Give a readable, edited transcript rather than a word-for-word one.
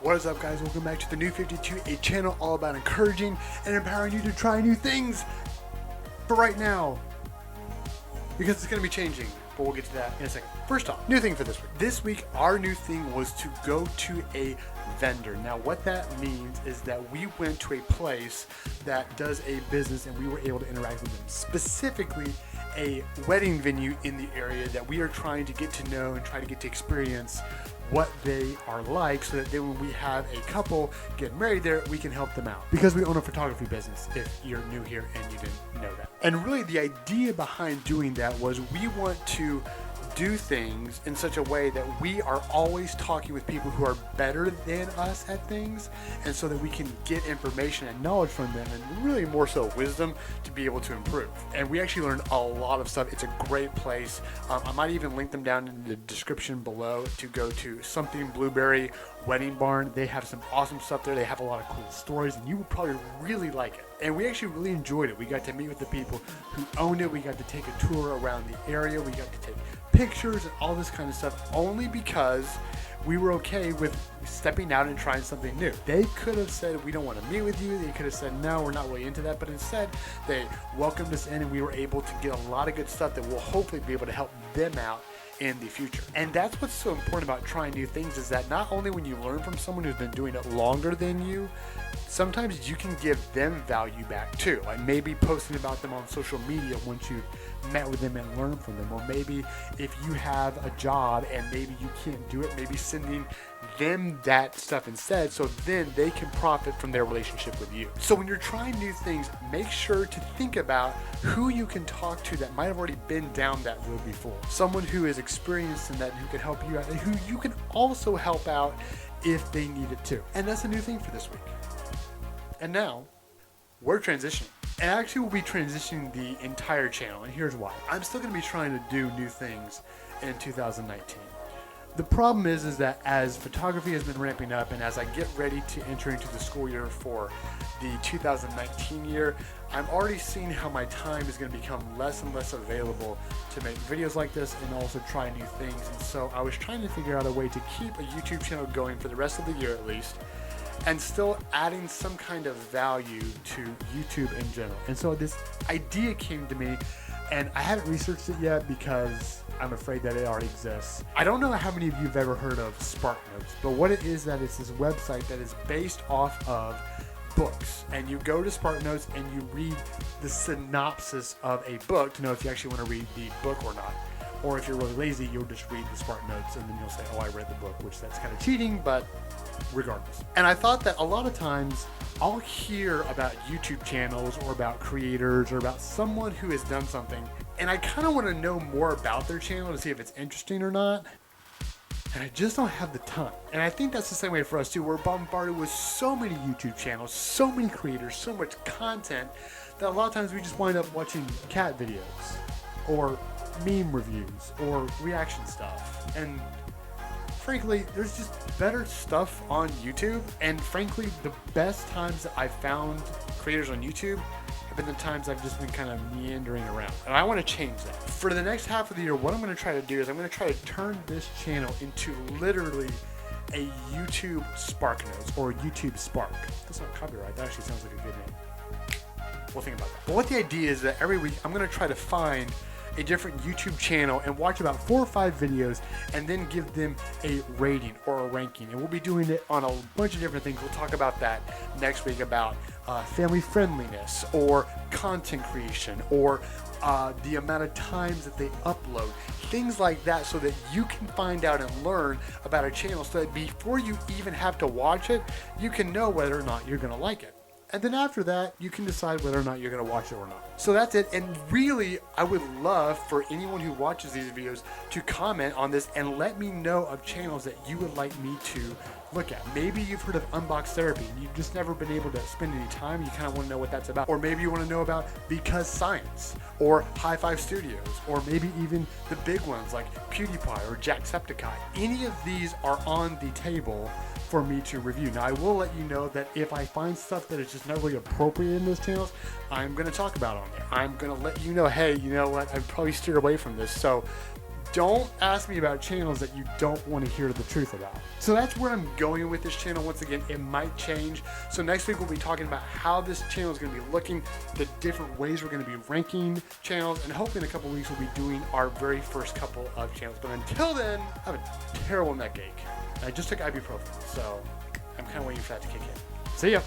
What is up, guys? Welcome back to the New 52, a channel all about encouraging and empowering you to try new things for right now, because it's going to be changing, but we'll get to that in a second. First off, new thing for this week. This week, our new thing was to go to a vendor. Now, what that means is that we went to a place that does a business and we were able to interact with them. Specifically, a wedding venue in the area that we are trying to get to know and try to get to experience what they are like, so that then when we have a couple get married there, we can help them out. Because we own a photography business, if you're new here and you didn't know that. And really the idea behind doing that was we want to do things in such a way that we are always talking with people who are better than us at things, and so that we can get information and knowledge from them, and really more so wisdom to be able to improve. And we actually learned a lot of stuff. It's a great place. I might even link them down in the description below to go to Something Blueberry Wedding Barn. They have some awesome stuff there. They have a lot of cool stories, and you would probably really like it. And we actually really enjoyed it. We got to meet with the people who owned it. We got to take a tour around the area. We got to take pictures and all this kind of stuff, only because we were okay with stepping out and trying something new. They could have said, we don't want to meet with you. They could have said, no, we're not really into that. But instead, they welcomed us in, and we were able to get a lot of good stuff that will hopefully be able to help them out in the future. And that's what's so important about trying new things, is that not only when you learn from someone who's been doing it longer than you, sometimes you can give them value back too. Like maybe posting about them on social media once you've met with them and learned from them. Or maybe if you have a job and maybe you can't do it, maybe sending them that stuff instead, so then they can profit from their relationship with you. So when you're trying new things, make sure to think about who you can talk to that might have already been down that road before. Someone who is experienced in that, who can help you out, and who you can also help out if they need it too. And that's a new thing for this week. And now, we're transitioning. And actually we'll be transitioning the entire channel, and here's why. I'm still going to be trying to do new things in 2019. The problem is that as photography has been ramping up, and as I get ready to enter into the school year for the 2019 year, I'm already seeing how my time is going to become less and less available to make videos like this and also try new things. And so I was trying to figure out a way to keep a YouTube channel going for the rest of the year at least, and still adding some kind of value to YouTube in general. And so this idea came to me, and I haven't researched it yet because I'm afraid that it already exists. I don't know how many of you have ever heard of SparkNotes, but what it is, that it's this website that is based off of books. And you go to SparkNotes and you read the synopsis of a book to know if you actually want to read the book or not. Or if you're really lazy, you'll just read the SparkNotes and then you'll say, oh, I read the book, which that's kind of cheating, but regardless. And I thought that a lot of times I'll hear about YouTube channels or about creators or about someone who has done something, and I kind of want to know more about their channel to see if it's interesting or not. And I just don't have the time. And I think that's the same way for us too. We're bombarded with so many YouTube channels, so many creators, so much content, that a lot of times we just wind up watching cat videos or meme reviews or reaction stuff. And frankly, there's just better stuff on YouTube. And frankly, the best times that I've found creators on YouTube have been the times I've just been kind of meandering around. And I want to change that. For the next half of the year, what I'm going to try to do is I'm going to try to turn this channel into literally a YouTube SparkNotes or YouTube Spark. That's not copyright. That actually sounds like a good name. We'll think about that. But what the idea is that every week I'm going to try to find a different YouTube channel and watch about 4 or 5 videos and then give them a rating or a ranking. And we'll be doing it on a bunch of different things. We'll talk about that next week, about family friendliness or content creation or the amount of times that they upload, things like that, so that you can find out and learn about a channel, so that before you even have to watch it, you can know whether or not you're going to like it. And then after that, you can decide whether or not you're going to watch it or not. So that's it. And really, I would love for anyone who watches these videos to comment on this and let me know of channels that you would like me to look at. Maybe you've heard of Unbox Therapy and you've just never been able to spend any time. You kind of want to know what that's about. Or maybe you want to know about Because Science or High Five Studios, or maybe even the big ones like PewDiePie or Jacksepticeye. Any of these are on the table for me to review. Now, I will let you know that if I find stuff that is just not really appropriate in those channels, I'm going to talk about it on there. I'm going to let you know, hey, you know what, I'd probably steer away from this. So don't ask me about channels that you don't want to hear the truth about. So that's where I'm going with this channel. Once again, it might change. So next week we'll be talking about how this channel is going to be looking, the different ways we're going to be ranking channels, and hopefully in a couple weeks we'll be doing our very first couple of channels. But until then, I have a terrible neck ache. I just took ibuprofen, so I'm kind of waiting for that to kick in. See ya.